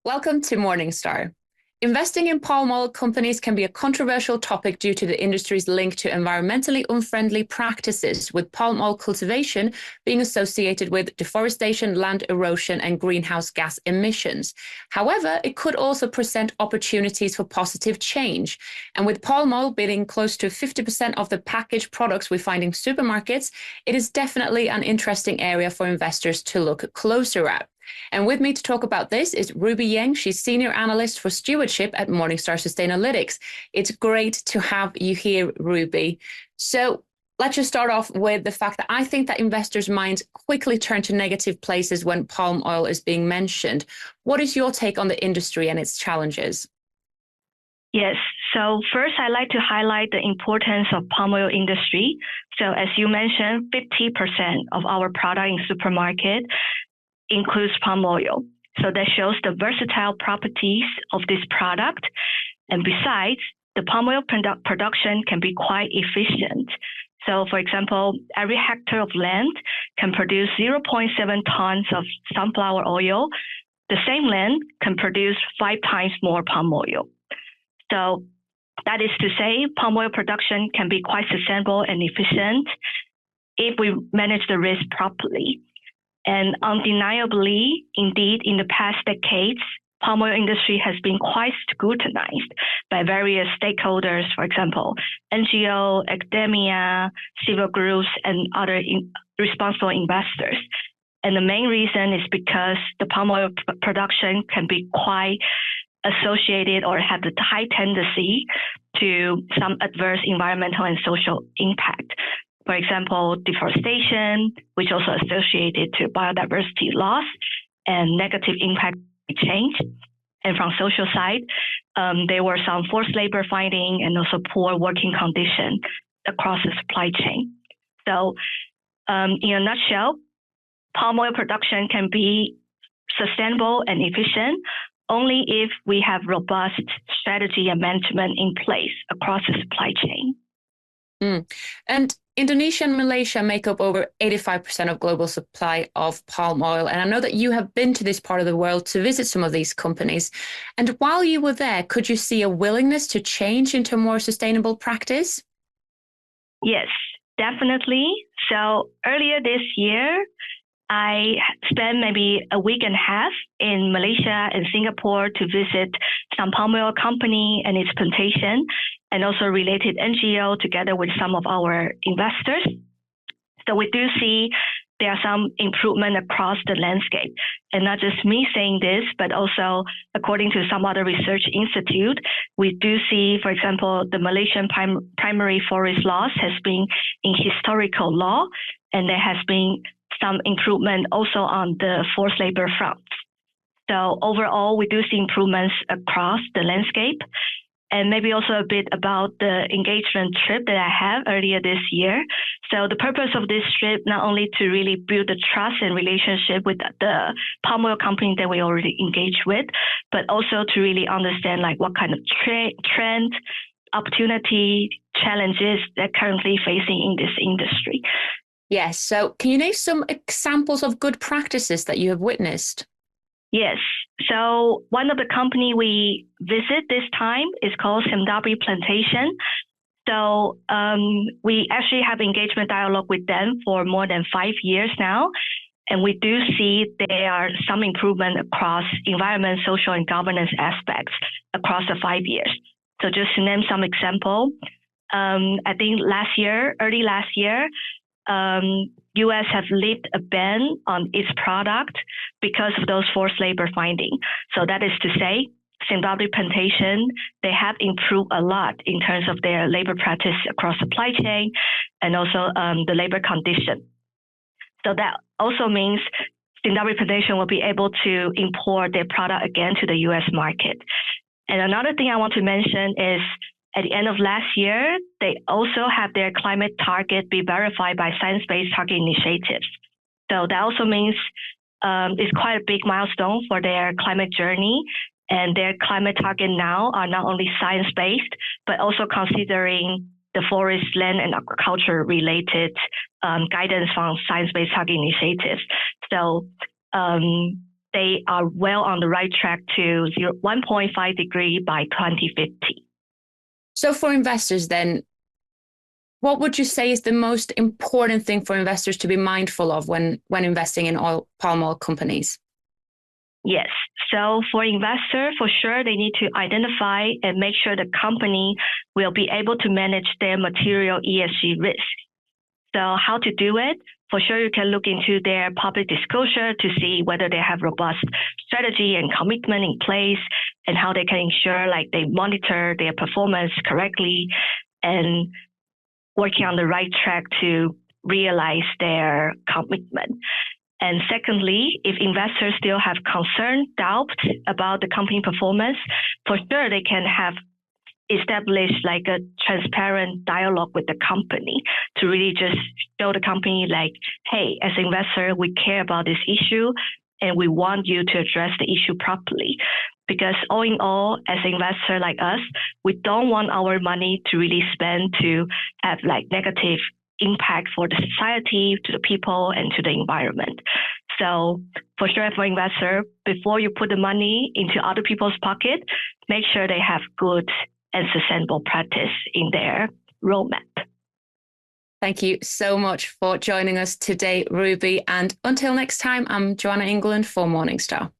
Welcome to Morningstar. Investing in palm oil companies can be a controversial topic due to the industry's link to environmentally unfriendly practices, with palm oil cultivation being associated with deforestation, land erosion, and greenhouse gas emissions. However, it could also present opportunities for positive change. And with palm oil being close to 50% of the packaged products we find in supermarkets, it is definitely an interesting area for investors to look closer at. And with me to talk about this is Ruby Jeng. She's Senior Analyst for Stewardship at Morningstar Sustainalytics. It's great to have you here, Ruby. So let's just start off with the fact that I think that investors' minds quickly turn to negative places when palm oil is being mentioned. What is your take on the industry and its challenges? Yes. So first, I'd like to highlight the importance of palm oil industry. So as you mentioned, 50% of our product in supermarket includes palm oil. So that shows the versatile properties of this product. And besides, the palm oil production can be quite efficient. So for example, every hectare of land can produce 0.7 tons of sunflower oil. The same land can produce 5 times more palm oil. So that is to say, palm oil production can be quite sustainable and efficient if we manage the risk properly. And undeniably, indeed, in the past decades, palm oil industry has been quite scrutinized by various stakeholders, for example, NGO, academia, civil groups, and other responsible investors. And the main reason is because the palm oil production can be quite associated or have the high tendency to some adverse environmental and social impact. For example, deforestation, which also associated to biodiversity loss and negative impact change. And from social side, there were some forced labor finding and also poor working condition across the supply chain. So in a nutshell, palm oil production can be sustainable and efficient only if we have robust strategy and management in place across the supply chain. And Indonesia and Malaysia make up over 85% of global supply of palm oil. And I know that you have been to this part of the world to visit some of these companies. And while you were there, could you see a willingness to change into more sustainable practice? Yes, definitely. So earlier this year, I spent maybe a week and a half in Malaysia and Singapore to visit some palm oil company and its plantation, and also related NGO together with some of our investors. So we do see there are some improvement across the landscape. And not just me saying this, but also according to some other research institute, we do see, for example, the Malaysian primary forest laws has been in historical law, and there has been some improvement also on the forced labor front. So overall, we do see improvements across the landscape. And maybe also a bit about the engagement trip that I had earlier this year. So the purpose of this trip, not only to really build the trust and relationship with the palm oil company that we already engaged with, but also to really understand like what kind of trend, opportunity, challenges they're currently facing in this industry. Yes. So can you name some examples of good practices that you have witnessed? Yes. So one of the company we visit this time is called Semdabri Plantation. So we actually have engagement dialogue with them for more than 5 years now. And we do see there are some improvement across environment, social, and governance aspects across the 5 years. So just to name some example, I think early last year, U.S. have lifted a ban on its product because of those forced labor findings. So that is to say, Semdabri Plantation, they have improved a lot in terms of their labor practice across supply chain and also the labor condition. So that also means Semdabri Plantation will be able to import their product again to the U.S. market. And another thing I want to mention is at the end of last year, they also have their climate target be verified by Science-Based Target Initiative. So that also means it's quite a big milestone for their climate journey. And their climate target now are not only science-based, but also considering the forest, land, and agriculture related guidance from Science-Based Target Initiative. So they are well on the right track to 1.5 degree by 2050. So for investors then, what would you say is the most important thing for investors to be mindful of when investing in palm oil companies? Yes. So for investors, for sure, they need to identify and make sure the company will be able to manage their material ESG risk. So how to do it? For sure, you can look into their public disclosure to see whether they have robust strategy and commitment in place and how they can ensure like they monitor their performance correctly and working on the right track to realize their commitment. And secondly, if investors still have concern, doubt about the company performance, for sure they can have established like a transparent dialogue with the company to really just show the company like, hey, as an investor, we care about this issue and we want you to address the issue properly. Because all in all, as an investor like us, we don't want our money to really spend to have like negative impact for the society, to the people, and to the environment. So for sure, for investor, before you put the money into other people's pocket, make sure they have good and sustainable practice in their roadmap. Thank you so much for joining us today, Ruby. And until next time, I'm Joanna England for Morningstar.